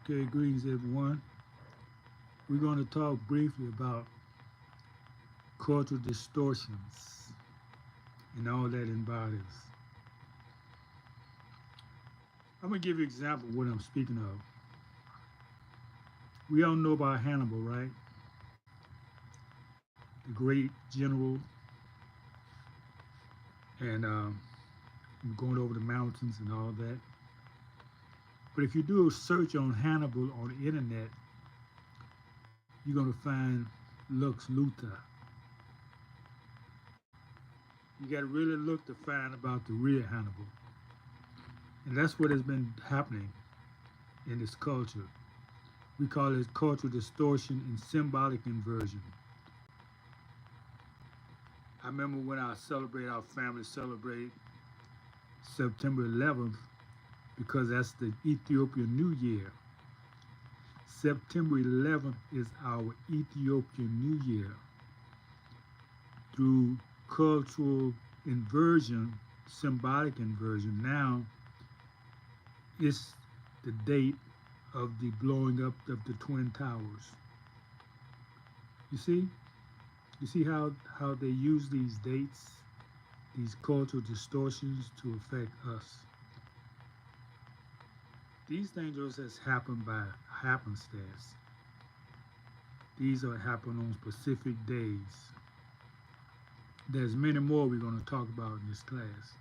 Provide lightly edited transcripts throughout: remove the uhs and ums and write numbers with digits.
Okay, greetings everyone. We're going to talk briefly about cultural distortions and all that embodies. I'm going to give you an example of what I'm speaking of. We all know about Hannibal, right? The great general, and going over the mountains and all that. But if you do a search on Hannibal on the internet, you're going to find Lux Luthor. You got to really look to find about the real Hannibal. And that's what has been happening in this culture. We call it cultural distortion and symbolic inversion. I remember when our family celebrate September 11th because that's the Ethiopian New Year. September 11th is our Ethiopian New Year. Through cultural inversion, symbolic inversion, now it's the date of the blowing up of the Twin Towers. You see? You see how they use these dates, these cultural distortions to affect us. These things just happen by happenstance. These are happen on specific days. There's many more we're going to talk about in this class.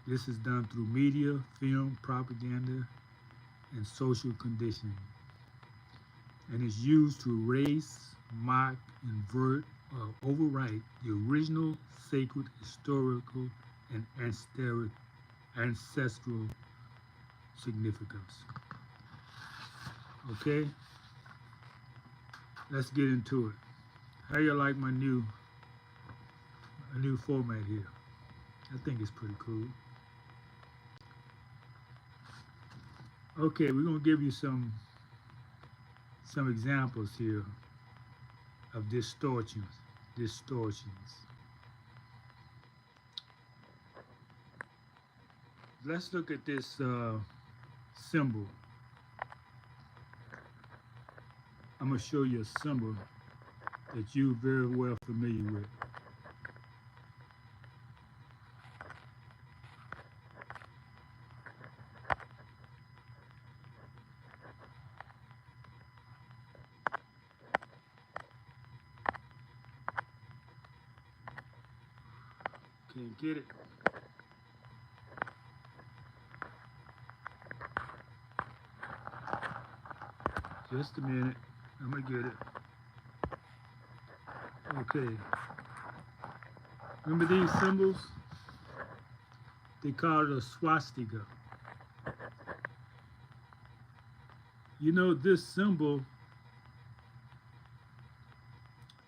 This is done through media, film, propaganda, and social conditioning, and is used to erase, mock, invert, or overwrite the original sacred, historical, and ancestral significance. Okay, let's get into it. How you like my new format here? I think it's pretty cool. Okay, we're gonna give you some examples here of distortions. Distortions. Let's look at this symbol. I'm gonna show you a symbol that you're very well familiar with. Can't get it. Just a minute. I'm gonna get it. Okay. Remember these symbols? They call it a swastika. You know, this symbol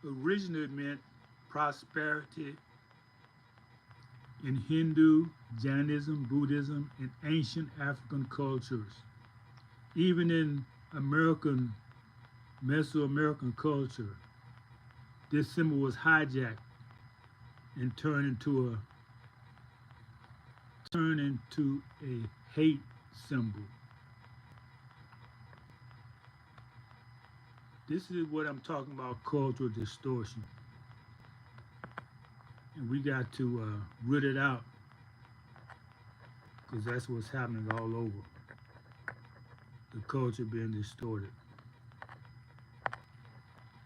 originally meant prosperity in Hindu, Jainism, Buddhism, and ancient African cultures. Even in Mesoamerican culture, this symbol was hijacked and turned into a hate symbol. This is what I'm talking about, cultural distortion. And we got to root it out because that's what's happening all over. The culture being distorted.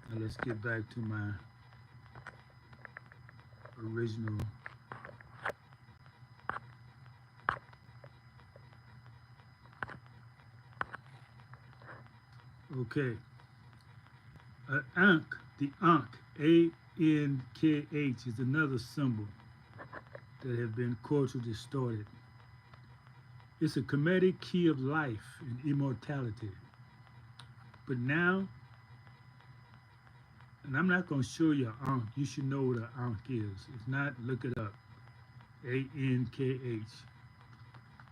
Now let's get back to my original. Okay. Ankh, the Ankh, A-N-K-H, is another symbol that has been culturally distorted. It's a Kemetic key of life and immortality. But now, and I'm not going to show you Ankh. You should know what an Ankh is. If not, look it up. A-N-K-H.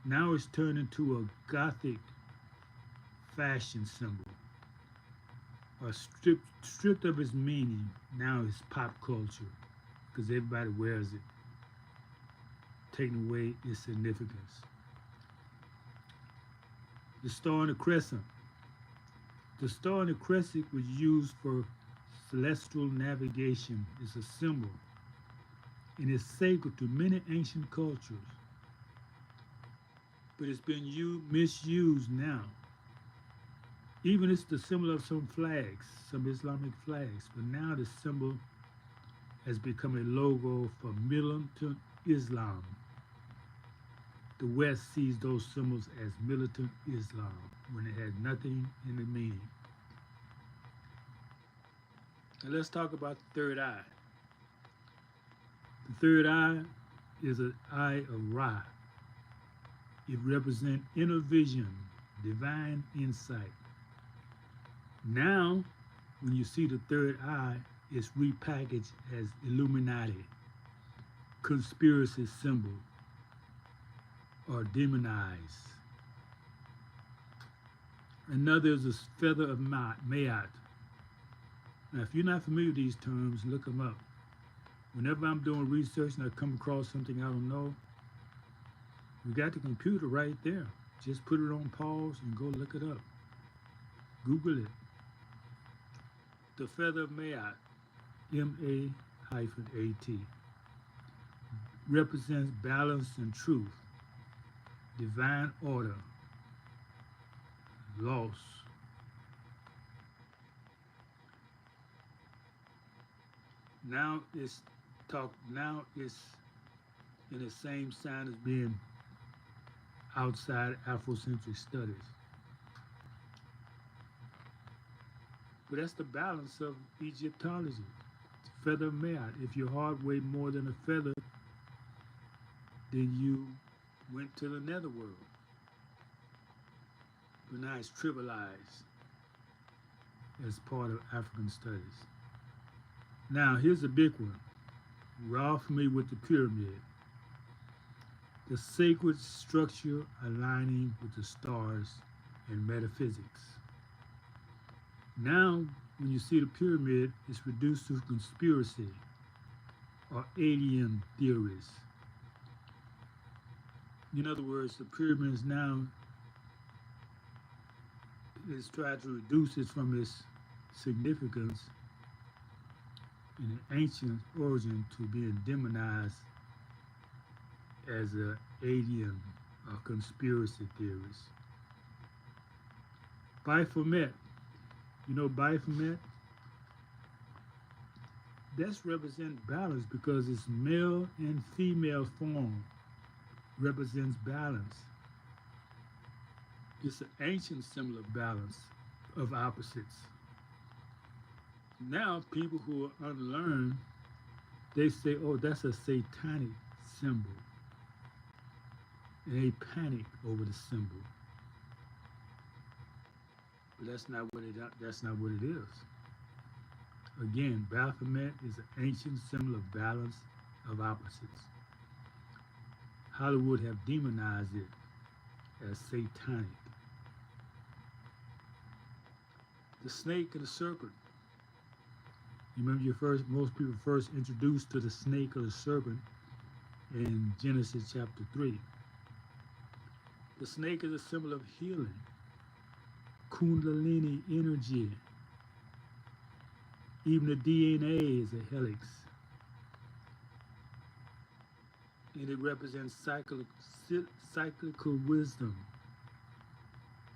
Now it's turned into a Gothic fashion symbol. Stripped of its meaning, now it's pop culture because everybody wears it, taking away its significance. The star and the crescent. The star and the crescent was used for celestial navigation. It's a symbol and is sacred to many ancient cultures, but it's been misused now. Even it's the symbol of some flags, some Islamic flags, but now the symbol has become a logo for militant Islam. The West sees those symbols as militant Islam when it has nothing in the meaning. Now let's talk about the third eye. The third eye is an eye of Ra. It represents inner vision, divine insight. Now, when you see the third eye, it's repackaged as Illuminati, conspiracy symbol, or demonized. Another is a feather of Mayat. Now, if you're not familiar with these terms, look them up. Whenever I'm doing research and I come across something I don't know, we got the computer right there. Just put it on pause and go look it up. Google it. The feather of Mayat, M-A-A-T, represents balance and truth, divine order, loss. Now it's in the same sign as being outside Afrocentric studies. But that's the balance of Egyptology. Feather of Mayat. If your heart weighed more than a feather, then you went to the netherworld. But now it's trivialized as part of African studies. Now here's a big one. We're all familiar with the pyramid. The sacred structure aligning with the stars and metaphysics. Now, when you see the pyramid, it's reduced to conspiracy or alien theories. In other words, the pyramids now is trying to reduce it from its significance in an ancient origin to being demonized as an alien or conspiracy theorist. Baphomet. You know Baphomet? That's represent balance because its male and female form represents balance. It's an ancient symbol of balance, of opposites. Now people who are unlearned, they say, oh, that's a satanic symbol. And they panic over the symbol. But that's not what it is. Again, Baphomet is an ancient symbol of balance of opposites. Hollywood have demonized it as satanic. The snake and the serpent. You remember most people first introduced to the snake or the serpent in Genesis chapter 3. The snake is a symbol of healing, Kundalini energy. Even the DNA is a helix. And it represents cyclical wisdom.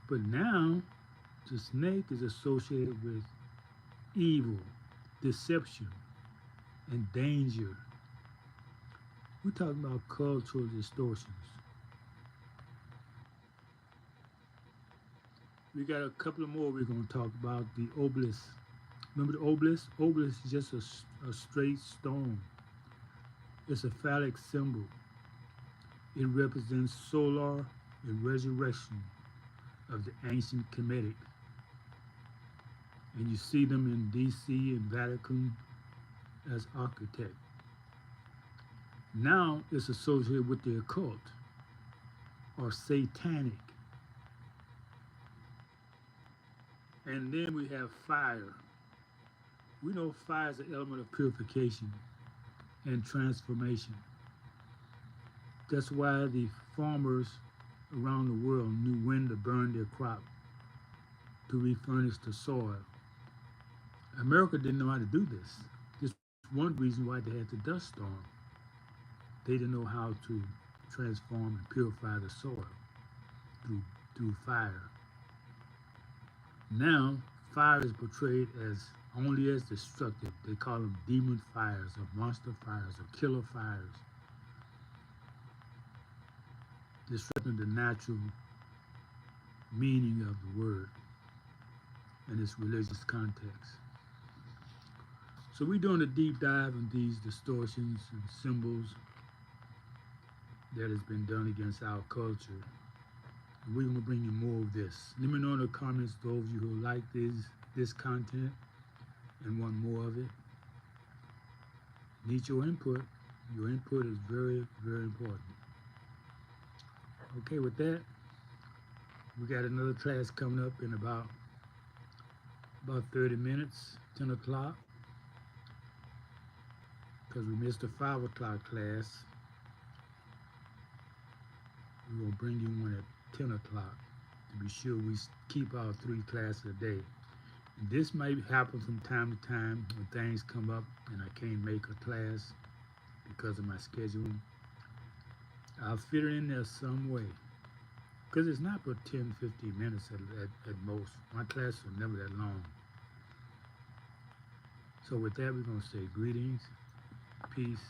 But now, the snake is associated with evil, deception, and danger. We're talking about cultural distortions. We got a couple of more we're going to talk about. The obelisk. Remember the obelisk? Obelisk is just a straight stone. It's a phallic symbol. It represents solar and resurrection of the ancient Kemetic. And you see them in DC and Vatican as architect. Now it's associated with the occult or satanic. And then we have fire. We know fire is an element of purification and transformation. That's why the farmers around the world knew when to burn their crop to refurnish the soil. America didn't know how to do this. This is one reason why they had the dust storm. They didn't know how to transform and purify the soil through, through fire. Now, fire is portrayed as only as destructive. They call them demon fires or monster fires or killer fires, disrupting the natural meaning of the word in its religious context. So we're doing a deep dive in these distortions and symbols that has been done against our culture. And we're going to bring you more of this. Let me know in the comments, those of you who like this content and want more of it. Need your input. Your input is very, very important. Okay, with that, we got another class coming up in about 30 minutes, 10 o'clock, because we missed the 5 o'clock class. We're going to bring you one at 10 o'clock to be sure we keep our 3 classes a day. And this might happen from time to time when things come up and I can't make a class because of my scheduling. I'll fit it in there some way, because it's not but 10-15 minutes at most. My classes are never that long. So with that, we're going to say greetings, peace,